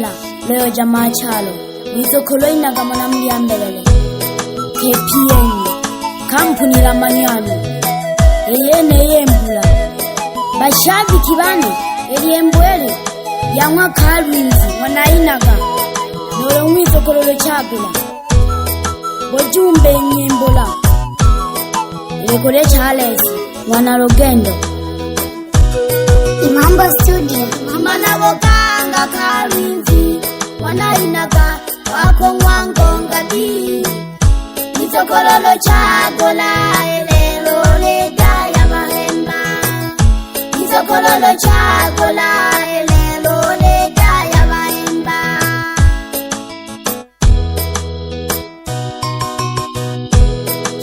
Shila leo jamaa chalo nizokolo inaga mwanamli ambelele KPN kampuni la manyano eyene yembula bashabiki bane eliyembwele yamwa kalwinzi mwanainaga nolo mwizokolo chagula bojumbe nyembola Lekole Charles wana Lugendo Imambo Studio Imana bokanga kalwinzi wanainaga wako mwangonga di Nizokololo chagola elelo leda ya mahemba Nizokololo chagola elelo leda ya mahemba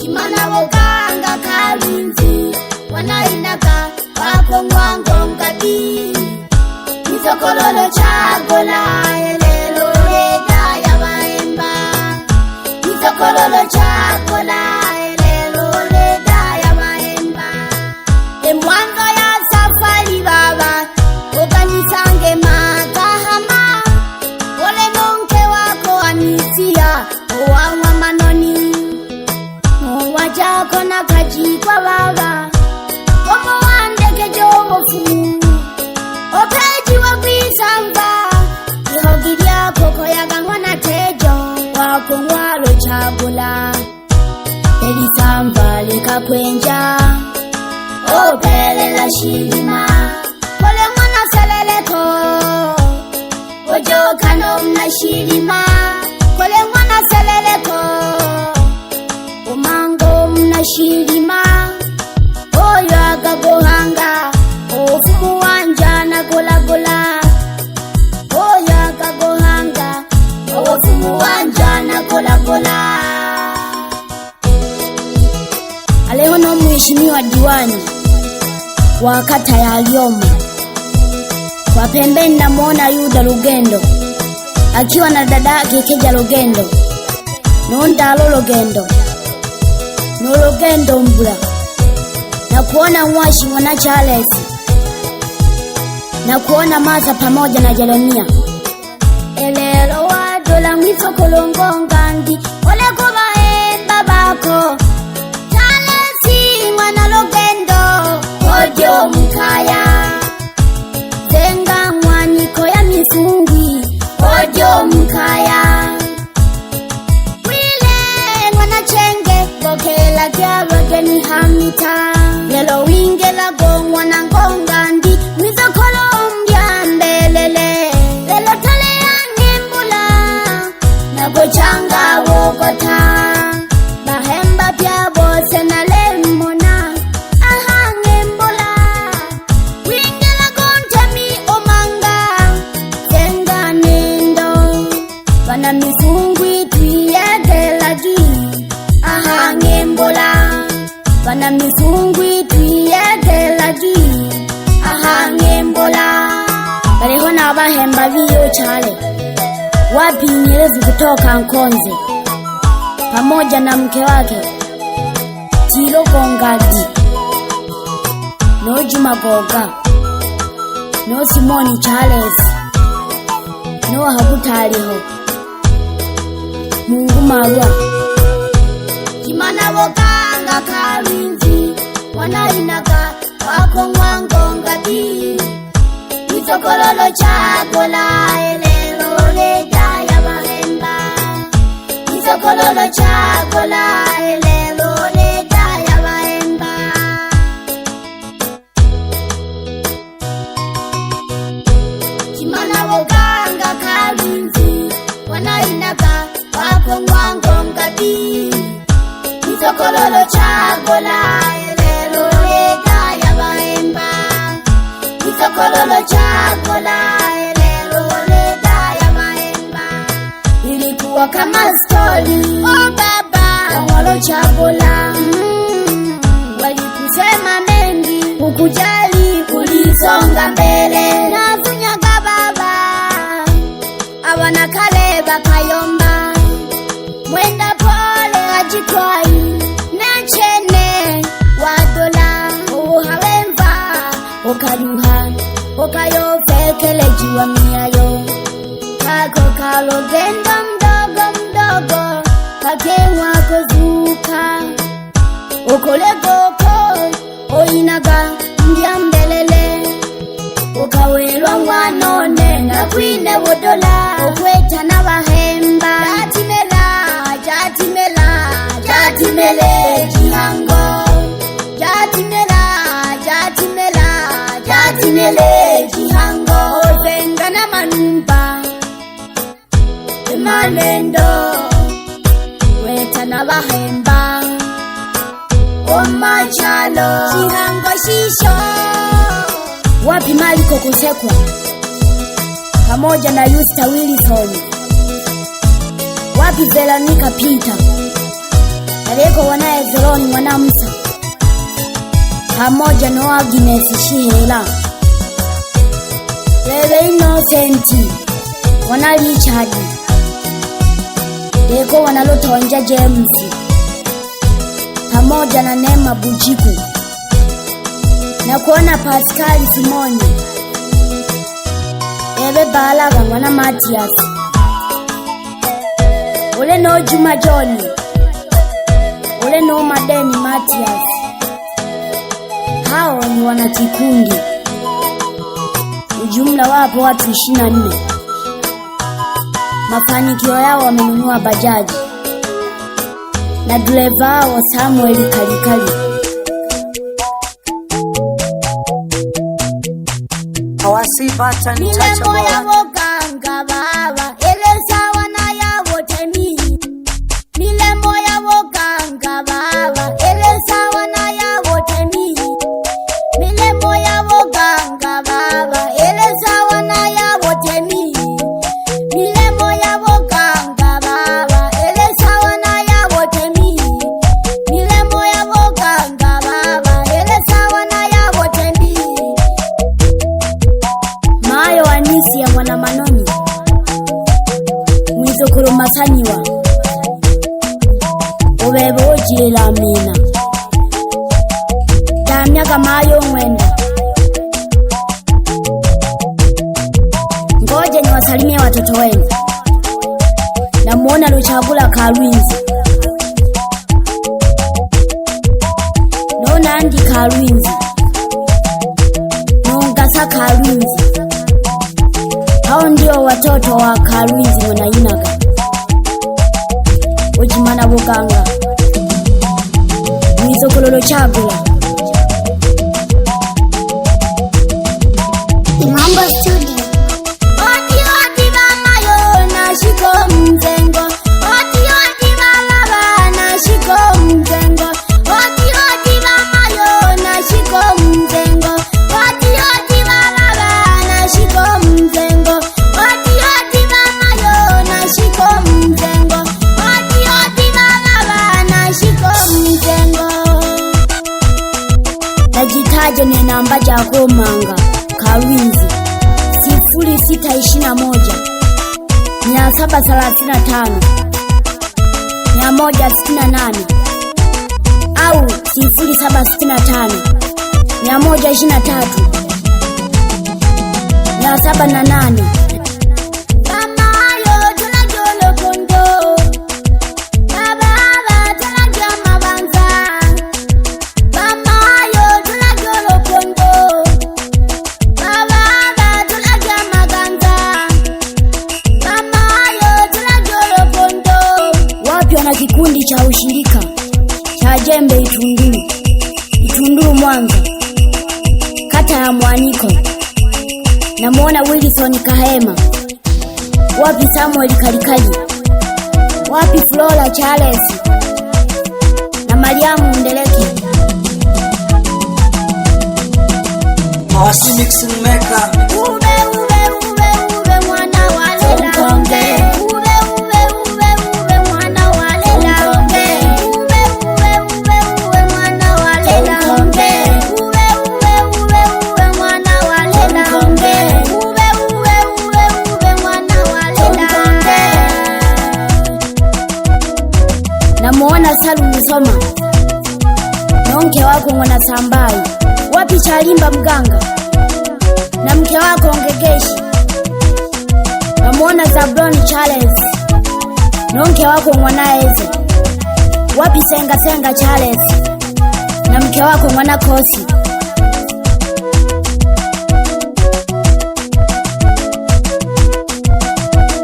Imana bokanga kalwinzi wanainaga wako mwangonga di Nizokololo chagola elelo leda ya mahemba Nizokololo chagola elelo leda ya mahemba Emwanzo ya safari baba Ukanisange makahama Ole nonke wako anisia Uwamwa manoni Mwajako na kajikwa baba Omo wandeke jobo fumu Opeji wa kwisamba Ihogiria koko ya gangwana tejo Wako mwalo chagula Elisamba lika kwenja Opele la shilima Kole mwana seleleko Ojo kano mna shilima Kole mwana seleleko Omango mna shilima Oyo agagohanga Ofumu wanja na gola gola Oyo agagohanga Ofumu wanja na gola gola Alehono mheshimiwa diwani wa kata ya Aliomo kwa pembeni na muona Yuda Lugendo akiwa na dada yake Keja Lugendo Nonda Lugendo Lugendo mbula na kuona Mwashi mwana Charles na kuona Maza pamoja na Jeremia elelo wa dola mwito kolongonga ndi ole kubae babako Charles mwana Lugendo ojo mkaya Zenga mwaniko ya misungwi ojo mkaya Wile mwana chenge bokela kya bageni hamita Lelo wingela go mwana ngonga ndi Mwizo Colombia mbelele Lelo tale ya ngembula Na gochanga wokota Bahemba pya bose na lemona Aha ngembula Wingela gontami omanga Zenga nendo Wana misungwi tuyegelagi Aha ngembula Wana misungwi tuyegelagi Aha ngembula Baleho na bahemba biyo chale Wapi Nyerezi kutoka Nkonze pamoja na mke wake Tilo Gongadi No Juma Goga No Simoni Charles No Habutaliho Mungu Marwa Kimana bokanga kalwinzi wanainaga wako mwangonga di Nizokololo chagola elelo leda ya mahemba Nizokololo chagola elelo leda ya mahemba Kimana bokanga kalwinzi wanainaga wako mwangonga di Nizokololo chagola elelo leda ya mahemba Nizokololo chagola elelo leda ya mahemba Ilikuwa kama story oh baba Walo chagola Walikusema mengi ukujali kulisonga mbele Nafunyaga baba Awana kale bakayomba Mwenda pole ajikwai Nachene wadola Uhawemba Okaluha Okayo fekele jiwa miayo okolegoko oinaga mbyambelele okawelwa mwanone nakwine bodola okweta n'abahemba jatimele jihango jatimele jihango ozenga n'amanumba emalendo weta n'abahemba omachalo jihango shisho wapi Maliko Kusekwa pamoja na Yusta Wilson, wapi Veronica Peter aliyeko wanaye Zeloni Mwanamsa pamoja na Agnes Shihela, Lele Innocent wana Richard aliyeko wanalota Wanja James pamoja na Neema Bujiku na kuona Pascal Simoni ebe Balaga mwana Matias ule no Juma John ule no Madeni Matias. Hao ni wana kikundi, ujumla wapo watu 24. Mafanikio yao wamenunua bajaji na dereva wao Samuel Kalikali. Awasibata nitacha moya woganga baba eleza wana yawo temi mile moya woganga baba eleza wana yawo temi mile moya woganga baba eleza wana yawo temi mile moya woganga baba eleza wana yawo temi mile moya woganga baba eleza wana yawo temi Mayo Anisi ya mwana Manoni Mwizokoro Masaniwa Ubebo ojela mina Tamyaga Mayo Mwenda. Ngoje niwasalimie watoto wenu. Namuona Luchagula Kalwinzi, Nona Andi Kalwinzi, Nongasa Kalwinzi. Hao ndio watoto wa Kalwinzi Mwanainaga Ojimana Buganga Mwizokololo Chagula Imambo Studio. Oti mama yo na shiko mzengo, oti mama na shiko mzengo, oti mama yo na shiko mzengo, oti mama na shiko mzengo, oti mama yo na shiko mzengo, oti mama na shiko mzengo. Najitaje ni namba jako manga Kalwinzi 0621 735 168 au 0765 123 708. Na kikundi cha ushirika cha Jembe Itunduru Mwanza, kata ya Mwaniko. Namuona Wilson Kahema, wapi Samuel Kalikali, wapi Flora Charles na Mariamu Ndeleki. Awasi mixing maker Ube mwana walela Konge. Namuona Salu Musoma, nonke wako Mwana Sambai, wapi Chalimba Mganga na mke wako Ngegeshi. Namuona Zabloni Charles, nonke wako Mwanaeze, wapi Senga Charles na mke wako Mwanakosi.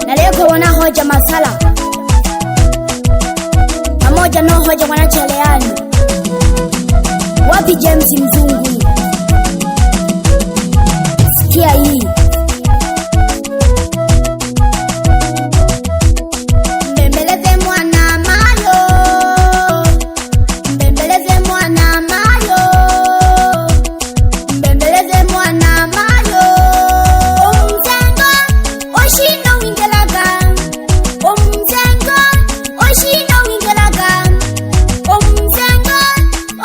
Na leo kwa Wanahoja Masala pamoja na Hoja Mwanacheleani. Wapi James Mzungu? Sikia hii. Mbembeleze mwana Mayo, mbembeleze mwana Mayo, mbembeleze mwana Mayo. Omzengo oshino wingelaga, omzengo oshino wingelaga, omzengo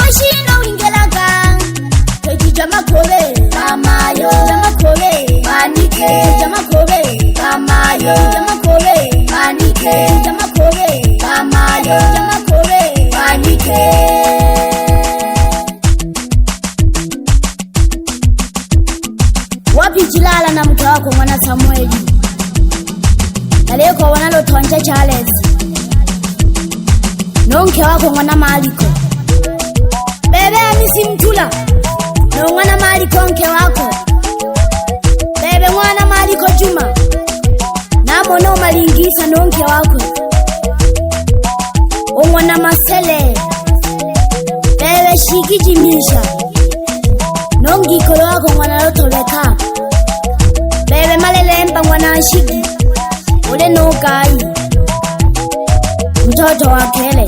oshino wingelaga. Tejamakobe Kamayo, Tejamakobe Manike, Tejamakobe Kamayo, Tejamakobe Manike, Tejamakobe Kamayo, Tejamakobe Manike. Wapi Jilala na mke wako Mwana Samueli? Na leo kwa Wanalotonja Charles na mke wako Mwana Maliko. Bebe Hamisi Mtula na Mwana Maliko mke wako. Bebe Mwana Maliko Juma na Mono Malingisa na mke wako. Omwana Masele. Bebe Shiki Jimisha na ngikolo wako Mwana Lotoleka. Bebe Malelemba Mwana Shiki ule no Gai mtoto wa Kele.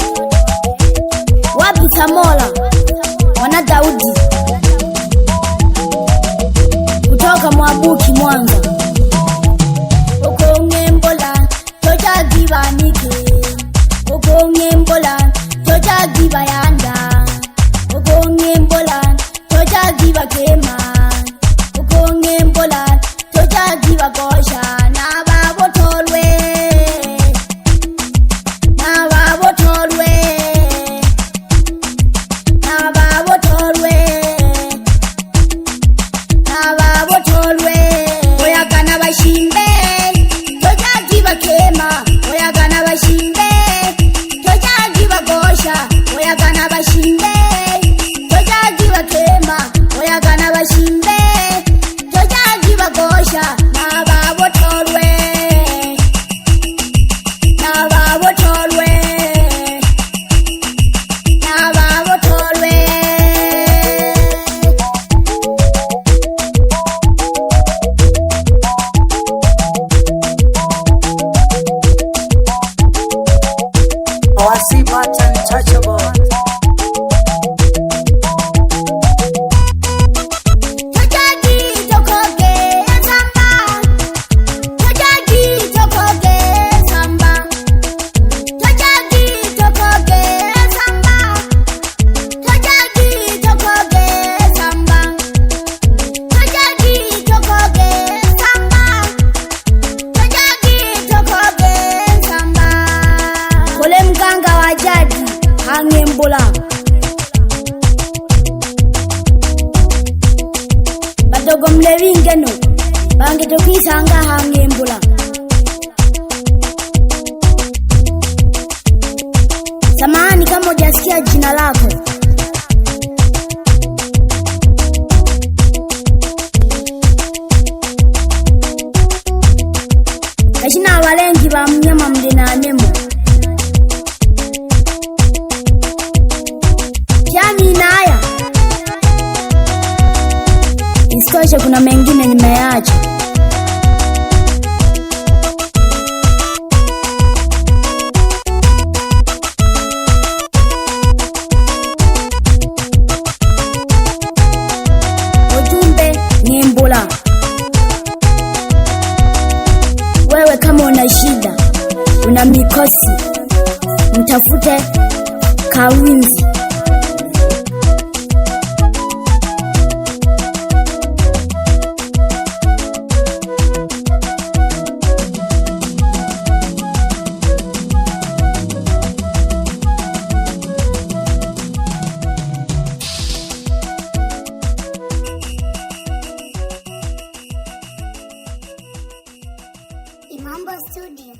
Wapi Samola Mwana Daudi kutoka Mwabuki Mwanza. Okonge mbola toja gibanike, okonge mbola toja gibayanda, okonge mbola toja gibakema, okonge mbola toja gibagosha. Na babotolwe, na babotolwe, na babotolwe, na babotolwe. Oyagana bashimbe toja gibakema, oyagana bashimbe toja gibagosha, oyagana bashimbe toja gibakema, oyagana bashimbe toja gibagosha. Na babotolwe, na babotolwe, na babotolwe. Hawasi Bata Untouchable. Tojagi tokoge samba, tojagi tokoge samba, tojagi tokoge samba, tojagi tokoge samba, tojagi tokoge samba, tojagi tokoge samba. Kole mganga wa jadi Hangembula. Badogo mlewi ngeno bange tokisanga Hangembula. Samahani kama hujasikia jina lako. Kashina walengi ba mnyama mlina nemo. Jami naya. Isitoshe kuna mengine nimeacha. Ujumbe Ngembula. Wewe kama una shida, una mikosi, mtafute Kawinzi. Imambo Studio.